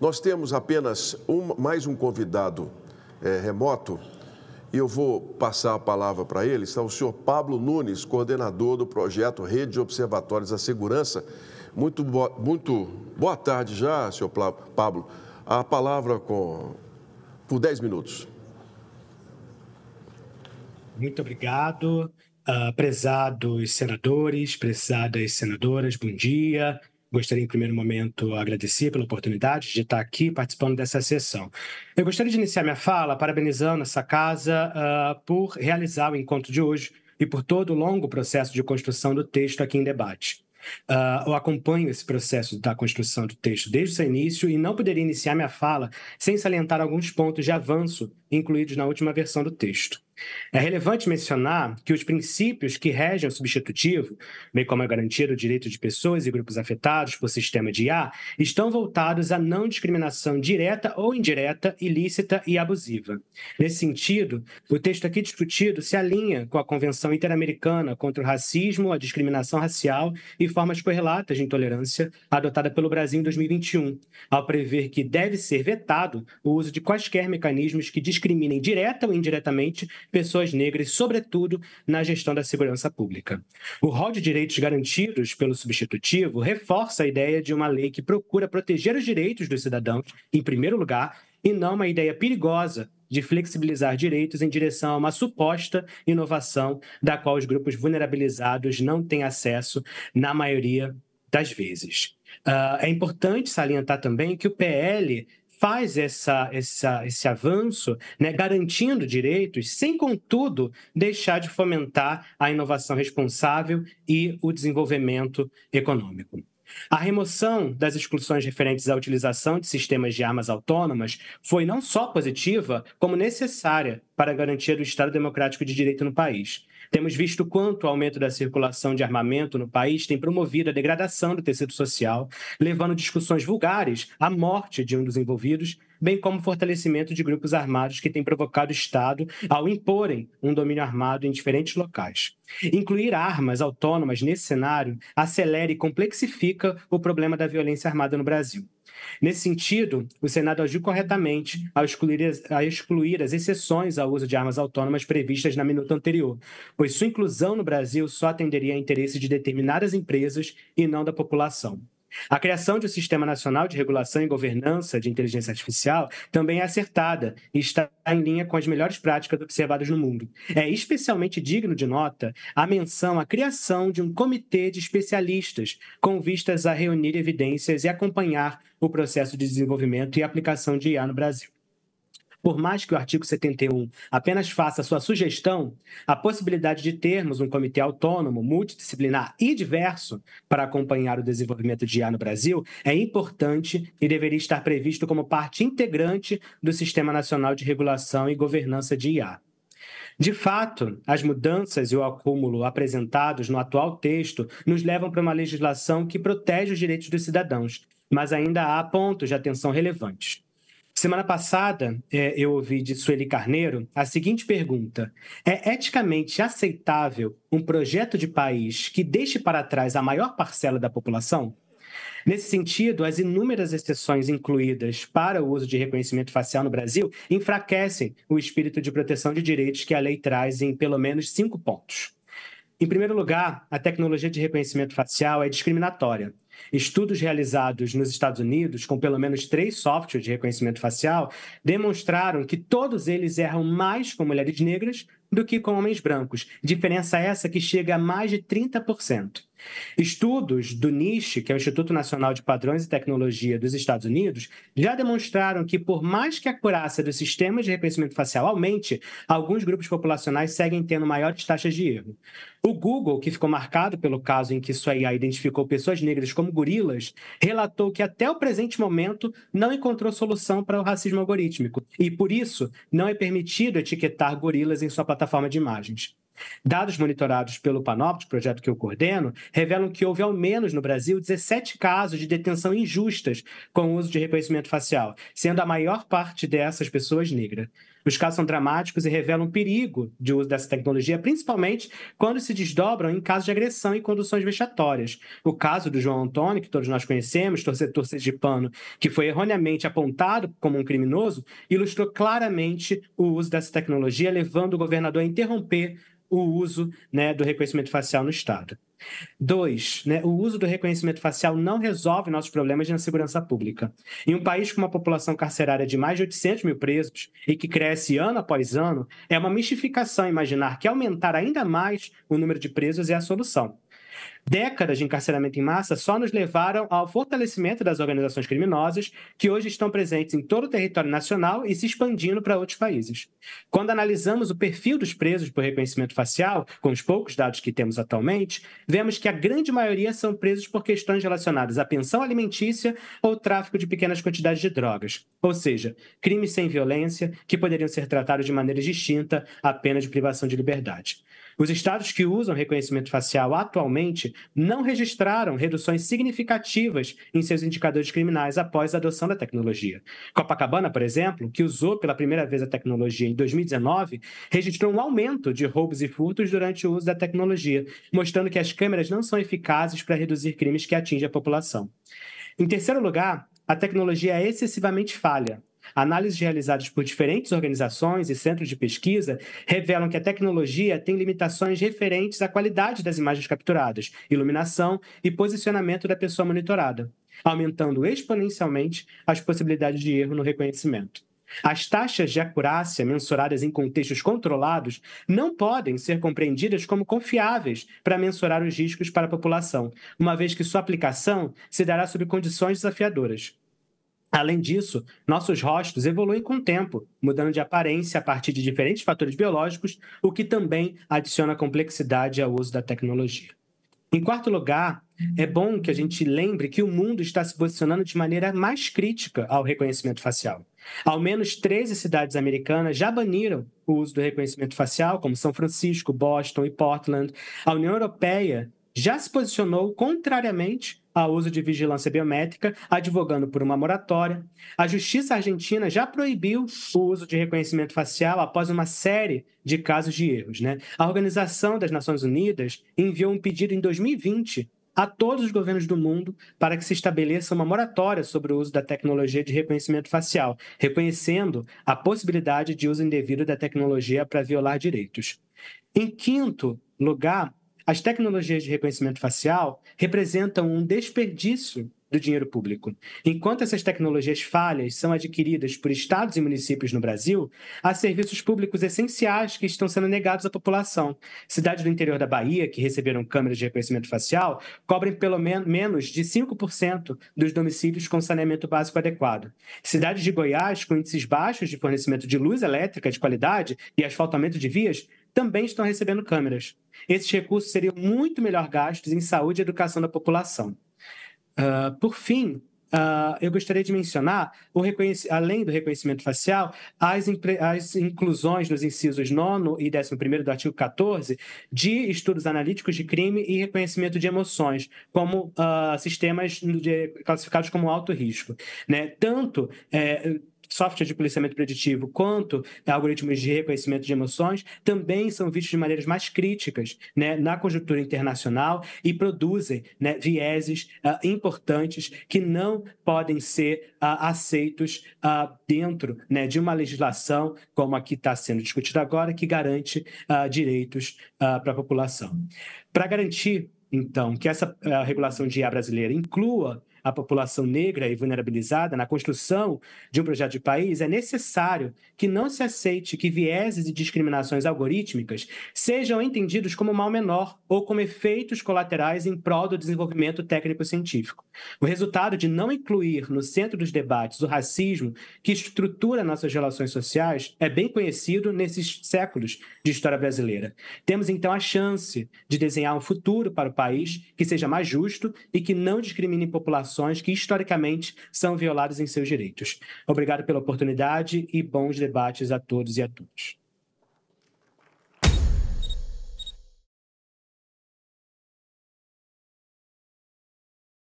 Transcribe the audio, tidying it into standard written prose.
Nós temos apenas mais um convidado remoto e eu vou passar a palavra para ele. Está o senhor Pablo Nunes, coordenador do projeto Rede de Observatórios da Segurança. Muito boa tarde já, senhor Pablo. A palavra por 10 minutos. Muito obrigado, prezados senadores, prezadas senadoras, bom dia. Gostaria, em primeiro momento, agradecer pela oportunidade de estar aqui participando dessa sessão. Eu gostaria de iniciar minha fala parabenizando essa casa por realizar o encontro de hoje e por todo o longo processo de construção do texto aqui em debate. Eu acompanho esse processo da construção do texto desde o seu início e não poderia iniciar minha fala sem salientar alguns pontos de avanço incluídos na última versão do texto. É relevante mencionar que os princípios que regem o substitutivo, bem como a garantia do direito de pessoas e grupos afetados por sistema de IA, estão voltados à não discriminação direta ou indireta, ilícita e abusiva. Nesse sentido, o texto aqui discutido se alinha com a Convenção Interamericana contra o Racismo, a Discriminação Racial e Formas Correlatas de Intolerância, adotada pelo Brasil em 2021, ao prever que deve ser vetado o uso de quaisquer mecanismos que discriminem direta ou indiretamente pessoas negras, sobretudo na gestão da segurança pública. O rol de direitos garantidos pelo substitutivo reforça a ideia de uma lei que procura proteger os direitos dos cidadãos, em primeiro lugar, e não uma ideia perigosa de flexibilizar direitos em direção a uma suposta inovação da qual os grupos vulnerabilizados não têm acesso na maioria das vezes. É importante salientar também que o PL faz esse avanço, né, garantindo direitos, sem, contudo, deixar de fomentar a inovação responsável e o desenvolvimento econômico. A remoção das exclusões referentes à utilização de sistemas de armas autônomas foi não só positiva, como necessária para a garantia do Estado Democrático de Direito no país. Temos visto quanto o aumento da circulação de armamento no país tem promovido a degradação do tecido social, levando discussões vulgares à morte de um dos envolvidos, bem como o fortalecimento de grupos armados que têm provocado o Estado ao imporem um domínio armado em diferentes locais. Incluir armas autônomas nesse cenário acelera e complexifica o problema da violência armada no Brasil. Nesse sentido, o Senado agiu corretamente ao excluir as exceções ao uso de armas autônomas previstas na minuta anterior, pois sua inclusão no Brasil só atenderia a interesse de determinadas empresas e não da população. A criação de um Sistema Nacional de Regulação e Governança de Inteligência Artificial também é acertada e está em linha com as melhores práticas observadas no mundo. É especialmente digno de nota a menção à criação de um comitê de especialistas com vistas a reunir evidências e acompanhar o processo de desenvolvimento e aplicação de IA no Brasil. Por mais que o artigo 71 apenas faça sua sugestão, a possibilidade de termos um comitê autônomo, multidisciplinar e diverso para acompanhar o desenvolvimento de IA no Brasil é importante e deveria estar previsto como parte integrante do Sistema Nacional de Regulação e Governança de IA. De fato, as mudanças e o acúmulo apresentados no atual texto nos levam para uma legislação que protege os direitos dos cidadãos, mas ainda há pontos de atenção relevantes. Semana passada, eu ouvi de Sueli Carneiro a seguinte pergunta: é eticamente aceitável um projeto de país que deixe para trás a maior parcela da população? Nesse sentido, as inúmeras exceções incluídas para o uso de reconhecimento facial no Brasil enfraquecem o espírito de proteção de direitos que a lei traz em pelo menos 5 pontos. Em primeiro lugar, a tecnologia de reconhecimento facial é discriminatória. Estudos realizados nos Estados Unidos, com pelo menos 3 softwares de reconhecimento facial, demonstraram que todos eles erram mais com mulheres negras do que com homens brancos, diferença essa que chega a mais de 30%. Estudos do NIST, que é o Instituto Nacional de Padrões e Tecnologia dos Estados Unidos, já demonstraram que, por mais que a acurácia dos sistemas de reconhecimento facial aumente, alguns grupos populacionais seguem tendo maiores taxas de erro. O Google, que ficou marcado pelo caso em que sua IA identificou pessoas negras como gorilas, relatou que até o presente momento não encontrou solução para o racismo algorítmico e, por isso, não é permitido etiquetar gorilas em sua plataforma de imagens. Dados monitorados pelo Panoptic, projeto que eu coordeno, revelam que houve ao menos no Brasil 17 casos de detenção injustas com o uso de reconhecimento facial, sendo a maior parte dessas pessoas negras. Os casos são dramáticos e revelam o perigo de uso dessa tecnologia, principalmente quando se desdobram em casos de agressão e conduções vexatórias. O caso do João Antônio, que todos nós conhecemos, torcedor sergipano, que foi erroneamente apontado como um criminoso, ilustrou claramente o uso dessa tecnologia, levando o governador a interromper o uso, né, do reconhecimento facial no Estado. 2, né, o uso do reconhecimento facial não resolve nossos problemas na segurança pública. Em um país com uma população carcerária de mais de 800 mil presos e que cresce ano após ano, é uma mistificação imaginar que aumentar ainda mais o número de presos é a solução. Décadas de encarceramento em massa só nos levaram ao fortalecimento das organizações criminosas que hoje estão presentes em todo o território nacional e se expandindo para outros países. Quando analisamos o perfil dos presos por reconhecimento facial, com os poucos dados que temos atualmente, vemos que a grande maioria são presos por questões relacionadas à pensão alimentícia ou tráfico de pequenas quantidades de drogas, ou seja, crimes sem violência que poderiam ser tratados de maneira distinta à pena de privação de liberdade. Os estados que usam reconhecimento facial atualmente não registraram reduções significativas em seus indicadores criminais após a adoção da tecnologia. Copacabana, por exemplo, que usou pela primeira vez a tecnologia em 2019, registrou um aumento de roubos e furtos durante o uso da tecnologia, mostrando que as câmeras não são eficazes para reduzir crimes que atingem a população. Em terceiro lugar, a tecnologia é excessivamente falha. Análises realizadas por diferentes organizações e centros de pesquisa revelam que a tecnologia tem limitações referentes à qualidade das imagens capturadas, iluminação e posicionamento da pessoa monitorada, aumentando exponencialmente as possibilidades de erro no reconhecimento. As taxas de acurácia mensuradas em contextos controlados não podem ser compreendidas como confiáveis para mensurar os riscos para a população, uma vez que sua aplicação se dará sob condições desafiadoras. Além disso, nossos rostos evoluem com o tempo, mudando de aparência a partir de diferentes fatores biológicos, o que também adiciona complexidade ao uso da tecnologia. Em quarto lugar, é bom que a gente lembre que o mundo está se posicionando de maneira mais crítica ao reconhecimento facial. Ao menos 13 cidades americanas já baniram o uso do reconhecimento facial, como São Francisco, Boston e Portland. A União Europeia já se posicionou contrariamente ao uso de vigilância biométrica, advogando por uma moratória. A Justiça Argentina já proibiu o uso de reconhecimento facial após uma série de casos de erros, né? A Organização das Nações Unidas enviou um pedido em 2020 a todos os governos do mundo para que se estabeleça uma moratória sobre o uso da tecnologia de reconhecimento facial, reconhecendo a possibilidade de uso indevido da tecnologia para violar direitos. Em quinto lugar, as tecnologias de reconhecimento facial representam um desperdício do dinheiro público. Enquanto essas tecnologias falhas são adquiridas por estados e municípios no Brasil, há serviços públicos essenciais que estão sendo negados à população. Cidades do interior da Bahia, que receberam câmeras de reconhecimento facial, cobrem pelo menos de 5% dos domicílios com saneamento básico adequado. Cidades de Goiás, com índices baixos de fornecimento de luz elétrica de qualidade e asfaltamento de vias, também estão recebendo câmeras. Esses recursos seriam muito melhor gastos em saúde e educação da população. Por fim, eu gostaria de mencionar, além do reconhecimento facial, as inclusões nos incisos 9º e 11º do artigo 14 de estudos analíticos de crime e reconhecimento de emoções, como sistemas classificados como alto risco, né? Tanto software de policiamento preditivo quanto algoritmos de reconhecimento de emoções também são vistos de maneiras mais críticas, né, na conjuntura internacional e produzem, né, vieses importantes que não podem ser aceitos dentro, né, de uma legislação como a que está sendo discutida agora, que garante direitos para a população. Para garantir, então, que essa regulação de IA brasileira inclua a população negra e vulnerabilizada na construção de um projeto de país, é necessário que não se aceite que vieses e discriminações algorítmicas sejam entendidos como mal menor ou como efeitos colaterais em prol do desenvolvimento técnico-científico. O resultado de não incluir no centro dos debates o racismo que estrutura nossas relações sociais é bem conhecido nesses séculos de história brasileira. Temos, então, a chance de desenhar um futuro para o país que seja mais justo e que não discrimine populações que historicamente são violadas em seus direitos. Obrigado pela oportunidade e bons debates a todos e a todas.